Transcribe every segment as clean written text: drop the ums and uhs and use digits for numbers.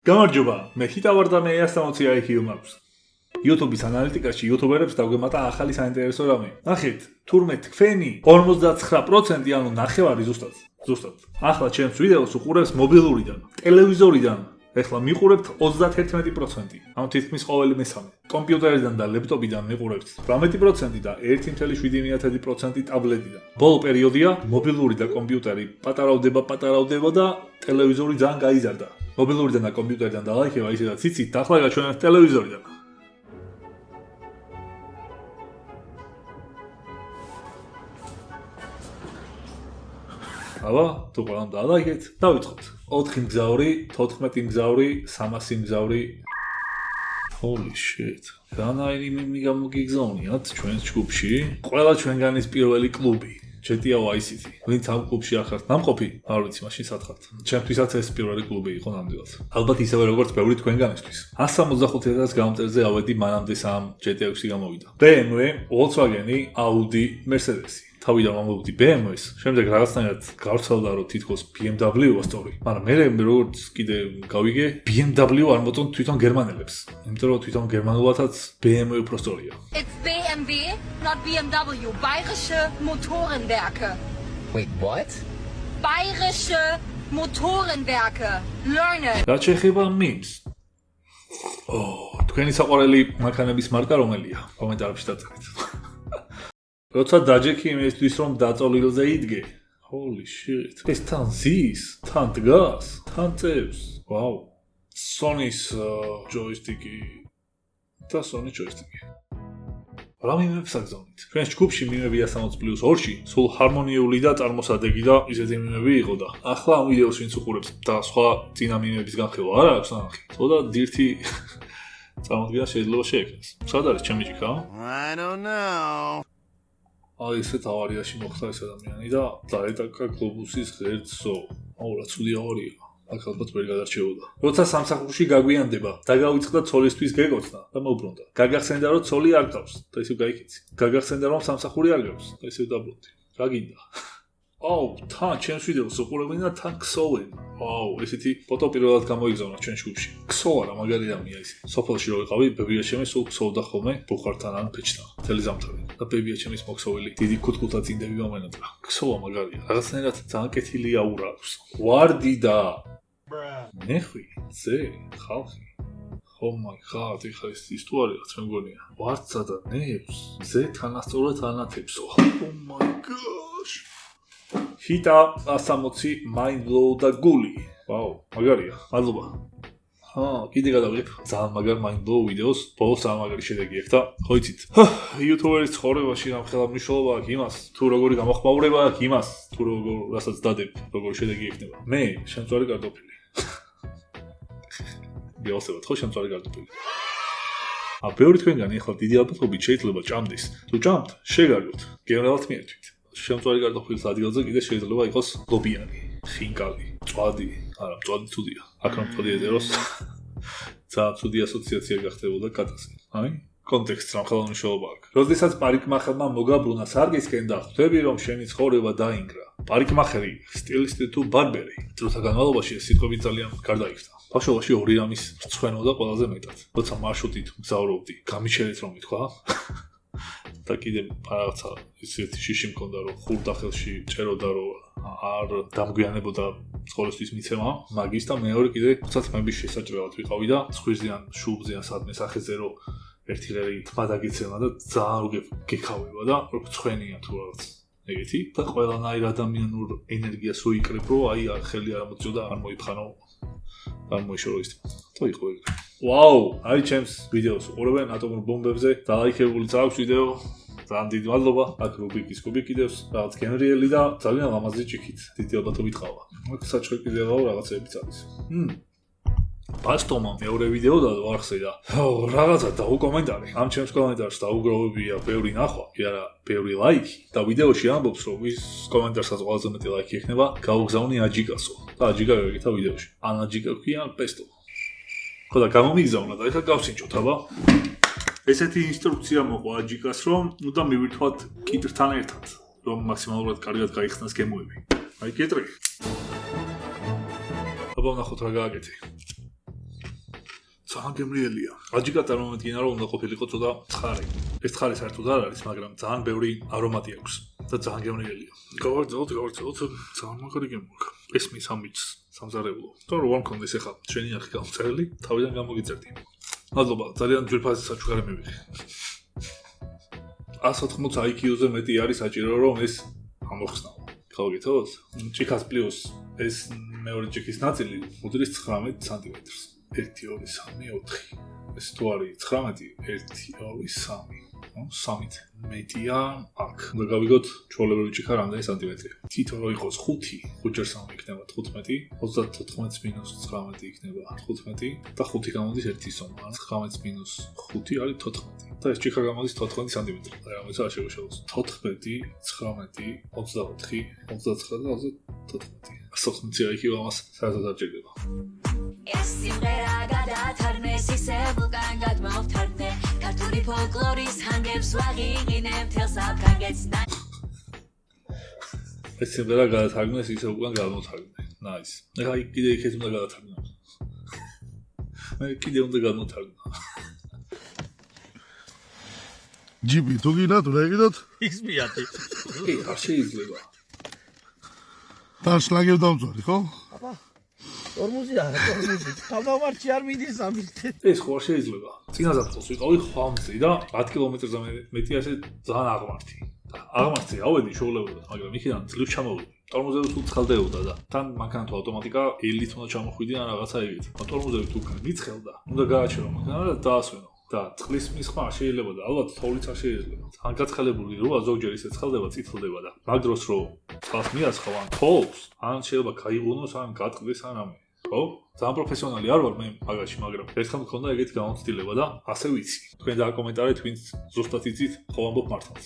გამარჯობა, მე ხიტა ვარ და მე 160 IQ მაქვს. YouTube-ის ანალიტიკაში YouTuber-ებს დაგვემატა ახალი საინტერესო რამე. ნახეთ, თურმე თქვენი 59%, ანუ ნახევარი ზუსტად. ახლა ჩემს ვიდეოს უყურებს მობილურიდან, ტელევიზორიდან. ეხლა მიყურებთ 31%, ანუ თითქმის ყოველი მესამე. კომპიუტერიდან და ლეპტოპიდან მიყურებთ 18% და 1.7% ტაბლეტიდან. ბოლო პერიოდია მობილური და კომპიუტერი პატარავდება და ტელევიზორი ძალიან გაიზარდა. მობილურიდან და კომპიუტერიდან დალაიქება ისედაც იცით, ახლა გაჩვენებთ ტელევიზორიდან. აბა, თუ ყველამ დალაიქეთ, დავიწყოთ. 4 მგზავრი, 14 მგზავრი, 300 მგზავრი. Holy shit. განაირი მიგამოგიგზავნიათ ჩვენს ჯგუფში. ყველა ჩვენგანის პირველი კლუბი. GTA Vice City. ვინც ამ კლუბში არ ხართ ნამყოფი, არ ვიცი, მაშინ სათხართ. ჩემთვისაც ეს პირველი კლუბი იყო ნამდვილად. ალბათ ისევე როგორც ბევრი თქვენგანისთვის. 165,000 გამომწერზე ავედი მანამდე სამ GTA 6 გამოვიდა. BMW, Volkswagen, Audi, Mercedes. თავიდან მომოვიდი BMW-ს, შემდეგ რაღაცნაირად გავრცელდა რომ თითქოს BMW-ს სწორი. მაგრამ მე როგორც კიდე გავიგე, BMW არ მოწონთ თვითონ გერმანელებს. იმიტომ რომ თვითონ გერმანულათაც BMW უფრო სწორია. It's BMW, not BMW. Bayerische Motorenwerke. Wait, what? Bayerische Motorenwerke. Learn it. რაც შეეხება memes. თქვენი საყვარელი მანქანების მარკა რომელია? კომენტარებში დაწერეთ. როცა დაჯექი იმისთვის რომ დაწოლილზე იდგე. Holy shit. ეს თან ზის, თან დგას, თან წევს. ვაუ. Sony-ს ჯოისტიკი და Sony ჯოისტიკი. რა მიმებს აგზავნით? ჩვენს ჯგუფში მიმები 160+2-ში სულ ჰარმონიული და წარმოსადეგი და ისეთი მიმები იყო და ახლა ამ ვიდეოს ვინც უყურებს და სხვა წინა მიმების განხილვა არ აქვს ნახე. ცოტა დირთი წარმოდგენა შეიძლება შეექმნას. სად არის ჩემი ჯიქა? I don't know. აი ესეთ ავარიაში მოხდა ეს ადამიანი და დაეტაკა გლობუსის ღერძო. აუ რა ცუდი ავარია. აქ ალბათ ვერ გადარჩეოდა. როცა სამსახურში გაგვიანდება, დაგავიწყდა ცოლისთვის გეკოცნა და მოუბრუნდა. გაგახსენდა რომ ცოლი არ გავს და ისევ გაიქეცი. გაგახსენდა რომ სამსახური არ გავს და ისევ დაბრუნდი. რა გინდა? აუ, თან ჩემს ვიდეოს უყურებენ და თან ქსოვენ. აუ, ესეთი ფოტო პირველად გამოიგზავნა ჩვენ ჯგუფში. ქსოვა რა მაგარი რამეა ის. სოფელში რო ვიყავი, ბებია ჩემი სულ ქსოვდა ხოლმე ბუხართან ან ფეჩთან. მთელი ზამთარი. და ბებია ჩემის მოქსოვილი დიდი კუთკუთა წინდები მომენატრა. ქსოვა მაგარია. რაღაცნაირად ძალიან კეთილი აურა აქვს. ვარდი და ნეხვი, ზე, ხალხი. Oh my god, ეხლა ეს ისტორიაც მე მგონია. ვარდსა და ნებს, ზე თანასწორად ანათებსო. Oh my gosh. ჰიტა 160 mind blow და გული. ვაუ, მაგარია. მადლობა. კიდე გადავიღებ ძალიან მაგარ mind blow ვიდეოს, ბოლოს ძალიან მაგარი შედეგი აქვს და ხო იცით. YouTuber-ის ცხოვრებაში რამხელა მნიშვნელობა აქვს იმას, თუ როგორი გამოხმაურება აქვს იმას, თუ რასაც დადებ, როგორი შედეგი ექნება. მე შემწვარი კარტოფილი. გეოსებათ ხო შემწვარი კარტოფილი. ბევრი თქვენგანი ახლა დიდი ალბათობით შეიძლება ჭამდეს. თუ ჭამთ, შეგარგოთ. გევნებათ მიერთვით. შემწვარი კარტოფილის ადგილზე კიდე შეიძლება იყოს ლობიანი, ხინკალი, მწვადი, არა, მწვადი ცუდია. აქ რომ მწვადი ეძეროს, ძალიან ცუდი ასოციაცია გახდებოდა კატასკი. აი, კონტექსტს რამხელა მნიშვნელობა აქვს. როდესაც პარიკმახერმა მოგაბრუნა სარგისკენ და ხვდები რომ შენი ცხოვრება დაინგრა. პარიკმახერი, სტილისტი თუ ბარბერი. დროთა განმავლობაში ეს სიტყვები ძალიან გარდაიქმნა. ბავშვობაში ორი რამის რწმენოდა ყველაზე მეტად. როცა მარშრუტით მგზავრობდი, გამიჩერეთ რომ ითქვა. და კიდე რაღაცა ისეთი შიში მქონდა რომ ხურდახელში წეროდა რომ არ დამგვიანებოდა ცხოვრების მიცემა მაგის და მეორე კიდე ცოტა თმების შესაჭრელად ვიყავი და ცხვირზიან შუბზიან სადმე სახეზე რომ ერთი ღერი თმა დაგეცემა და ძალიან რო გეკავება და რო ცხენია თუ რაღაც ეგეთი და ყველანაირ ადამიანურ ენერგიას რო იკრებ რომ აი ხელი არ მოწოდა არ მოიფხანო არ მოიშორო ის თო იყო ეგ ვაუ აი ჩემს ვიდეოს უყურებენ ატომურ ბომბებზე დალაიქებული წავს ვიდეო ძალიან დიდი მადლობა აქ რუბიკის კუბი კიდევს რაღაც გენრიელი და ძალიან ლამაზი ჭიქით დიდი ალბათობით ყავა აქ საჭირო კიდევ რაღაცებიც არის პასტომა მეორე ვიდეო და ვარხსე და რაღაცა დაუკომენტარი ამ ჩემს კომენტარს დაუგროვებია ბევრი ნახვა კი არა ბევრი ლაიქი და ვიდეოში ამბობს რომ ის კომენტარსაც ყველაზე მეტი ლაიქი ექნება გაუგზავნი აჯიკასო და აჯიკა გეკითხა ვიდეოში ან აჯიკა ქვია პესტო ხო და გამომიგზავნა და ეხლა გავსინჯოთ აბა ესეთი ინსტრუქცია მოყვა აჯიკას რომ ნუ და მივირთვათ კიტრთან ერთად რომ მაქსიმალურად კარგად გაიხსნას გემოები აი კიტრი აბა ნახოთ რა გააკეთე ძალიან გემრიელია. აჯიკა წარმომედგინა რომ უნდა ყოფილიყო ცოტა ცხარი. ეს ცხარი საერთოდ არ არის, მაგრამ ძალიან ბევრი არომატი აქვს და ძალიან გემრიელია. გავაგრძელოთ, ძალიან მაგარი გემოქ. ეს მის ამის სამზარეულო. თუ რა მქონდეს ახლა ჩვენი არხი გამწერილი, თავიდან გამოგიწერდი. მადლობა, ძალიან ძვირფასი საჩუქარი მივიღე. 180 IQ-ზე მეტი არის საჭირო რომ ეს ამოხსნაო. გავაკეთოთ? ჭიქას პლუს ეს მეორე ჭიქის ნაწილი უდრის 19 სანტიმეტრს. 1 2 3 4. ეს თუ არის 19 1 2 3. 3-ით მეტია აქ. უნდა გავიგოთ ჩვეულებრივი ჭიქა რამდენი სანტიმეტრია. თითო რო იყოს 5, 5 × 3 იქნება 15, 34 - 19 იქნება 15 და 5 გამოდის 1 სომა. 19 - 5 არის 14. და ეს ჭიქა გამოდის 14 სანტიმეტრი. რამე არ შევშალოს. 14, 19, 24, 29 და 34. 180 IQ ამას საერთოდ არ ჭირდება. ეს სიმღერა გადაათარნეს ისე ვულკან გადმოვთარდნე ქართული ფოლკლორის ჰანგებს ვაღიღინე მთელს აფრანგეთს ეს სიმღერა გადაათარგმნეს ისე უკან გადმოვთარგმნე. Nice. ეხლა კიდე იქეთ უნდა გადაათარგმნო. მე კიდე უნდა გადმოვთარგმნო. ჯიბი თუ გინათ რა გინათ? XP-ათი. კი, არ შეიძლება. და შლაგერ დავწვარი, ხო? აბა. ტორმუზი არა, ტორმუზი. თავდამარჩი არ მიდის ამით. ეს ხო არ შეიძლება. წინაზად წელს ვიყავი ხვამზე და 10 კილომეტრზე მეტი ასე ძალიან აღმართი. აღმართი ავედი შოულებოდა, მაგრამ იქიდან ძლივ ჩამოვიდი. ტორმუზები თუ ცხელდებოდა და თან მანქანა თუ ავტომატიკა ელით უნდა ჩამოხვიდი ან რაღაცა იგივე. ტორმუზები თუ მიცხელდა, უნდა გააჩერო მანქანა და დაასვენო. და წყლის მისხმა არ შეიძლება და ალბათ თოვლიც არ შეიძლება. ძალიან გაცხელებული როა ზოგჯერ ისე ცხელდება, წითლდება და მაგ დროს რო წყალს მიაცხავ ან თოვლს, ან შეიძლება გაიღუნოს, ან გატყდეს ან რამე. ხო? ძალიან პროფესიონალი არ ვარ მე მაგაში, მაგრამ ერთხელ მქონდა ეგეთი გამოცდილება და ასე ვიცი. თქვენ დააკომენტარეთ, ვინც ზუსტად იცით, ხო ამბობ მართლაც.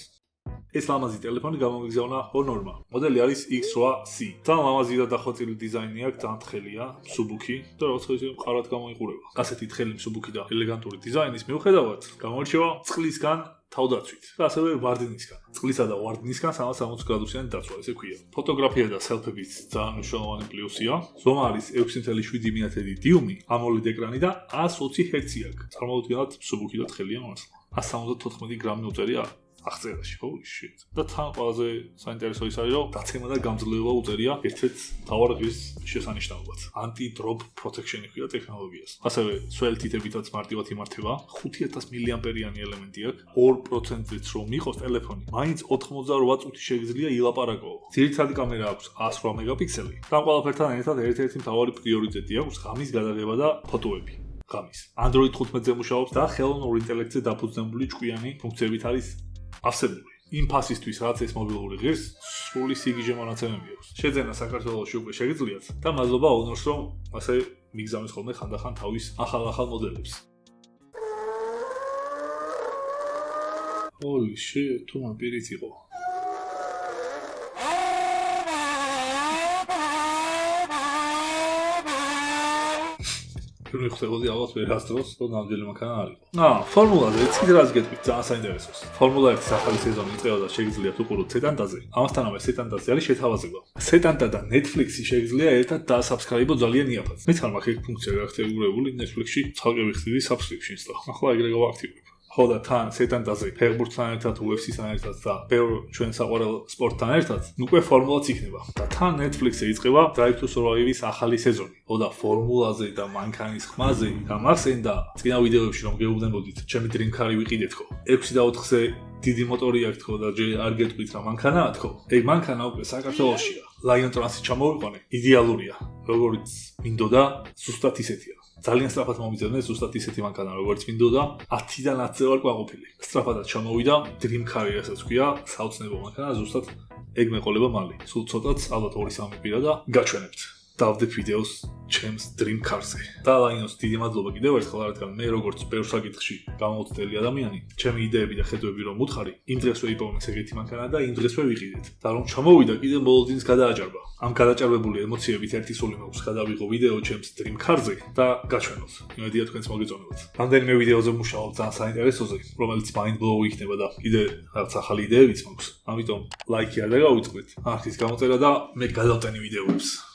ეს ლამაზი ტელეფონი გამომიგზავნა Honor-მა. მოდელი არის X8C. ძალიან ლამაზი და დახვეწილი დიზაინი აქვს, ძალიან თხელია, მსუბუქი და როგორც ისე მყარად გამოიყურება. ასეთი თხელი, მსუბუქი და ელეგანტური დიზაინის მიუხედავად, გამოირჩევა წყლისგან თავდაცვით და ასევე ვარდნისგან. წყლისა და ვარდნისგან 360 გრადუსიანი დაცვა, ესე ქვია. ფოტოგრაფია და სელფებიც ძალიან მნიშვნელოვანი პლუსია. ზომა არის 6.7 დიუმი, AMOLED ეკრანი და 120 Hz აქვს. წარმოუდგენლად მსუბუქი და თხელია მართლა. 174 გრამი უწერია აღწერაში, holy shit. და თან ყველაზე საინტერესო ის არის, რომ დაცემა და გამძლეობა უწერია ერთ-ერთ მთავარ ღირს შესანიშნავად. Anti-drop protection-ი ქვია ტექნოლოგიას. ასევე სველი თითებითაც მარტივად იმართება, 5000 მილიამპერიანი ელემენტი აქვს, 2%-ით რომ იყოს ტელეფონი, მაინც 88 წუთი შეგიძლია ილაპარაკო. ძირითადი კამერა აქვს 108 მეგაპიქსელი. და ყველაფერთან ერთად ერთ-ერთი მთავარი პრიორიტეტი აქვს ღამის გადაღება და ფოტოები. ღამის. Android 15-ზე მუშაობს და ხელოვნურ ინტელექტზე დაფუძნებული ჭკვიანი ფუნქციებით არის ავსებული. იმ ფასისთვის, რაც ეს მობილური ღირს, სრული სიგიჟე მონაცემები აქვს. შეძენა საქართველოში უკვე შეგიძლიათ და მადლობა Honor-ს, რომ ასე მიგზავნის ხოლმე ხანდახან თავის ახალ მოდელებს. Holy shit, თუ მან პირით იყო. მე ხდებოდი ალბათ ვერასდროს, რომ ნამდვილი მანქანა არ იყო. ფორმულაზე ეცით რაც გეტყვით, ძალიან საინტერესოს. ფორმულა 1-ის ახალი სეზონი იწყება და შეგიძლიათ უყუროთ სეტანდაზე. ამასთანავე სეტანდაზე არის შეთავაზება. სეტანდა და Netflix-ი შეგიძლია ერთად დაასაბსკრაიბო ძალიან იაფად. მეც არ მაქვს ეგ ფუნქცია გააქტიურებული Netflix-ში, ცალკე ვიხდიდი subscriptions და ახლა ეგრე გავაქტიურებ. ხო და თან სეტანდაზე ფეხბურთთან ერთად, UFC-თან ერთად და ბევრ ჩვენ საყვარელ სპორტთან ერთად, უკვე ფორმულაც იქნება. და თან Netflix-ზე იწყება Drive to Survive-ის ახალი სეზონი. ხო და ფორმულაზე და მანქანის ხმაზე გამახსენდა წინა ვიდეოებში რომ გეუბნებოდით, ჩემი Dream Car-ი ვიყიდეთ ხო. 6.4-ზე დიდი მოტორი აქვს თქო და ჯერ არ გეტყვით რა მანქანაა თქო. ეგ მანქანა უკვე საქართველოშია. Lion Trans-ი ჩამოვიყვანე, იდეალურია. როგორც მინდოდა, ზუსტად ისეთია. ძალიან სწრაფად მომიძებნე ზუსტად ისეთი მანქანა როგორც მინდოდა 10-დან 10-ზე ვარ ყვაყოფილი. სწრაფადაც ჩამოვიდა Dream Car-ი რასაც ქვია, საოცნებო მანქანა, ზუსტად ეგ მეყოლება მალე. სულ ცოტაც ალბათ 2-3 კვირა და გაჩვენებთ. დავდებ ვიდეოს ჩემს Dream Car-ზე. და ლაინოს დიდი მადლობა კიდევ ერთხელ რადგან მე როგორც ბევრ საკითხში გამოცდელი ადამიანი, ჩემი იდეები და ხედვები რომ უთხარი, იმ დღესვე იპოვნეს ეგეთი მანქანა და იმ დღესვე ვიყიდეთ. და რომ ჩამოვიდა კიდევ ბოლოდინს გადააჭარბა. ამ გადაჭარბებული ემოციებით ერთი სული მაქვს გადავიღო ვიდეო ჩემს Dream Car-ზე და გაჩვენოთ. იმედია თქვენს მოგეწონებათ. რამდენიმე ვიდეოზე მუშაობ ძალიან საინტერესოზე, რომელიც mind blow იქნება და კიდე რაღაც ახალი იდეებიც მაქვს. ამიტომ ლაიქი არ დაგავიწყდეთ, არხის გამოწერა და მე გადავტენი ვიდეოებს.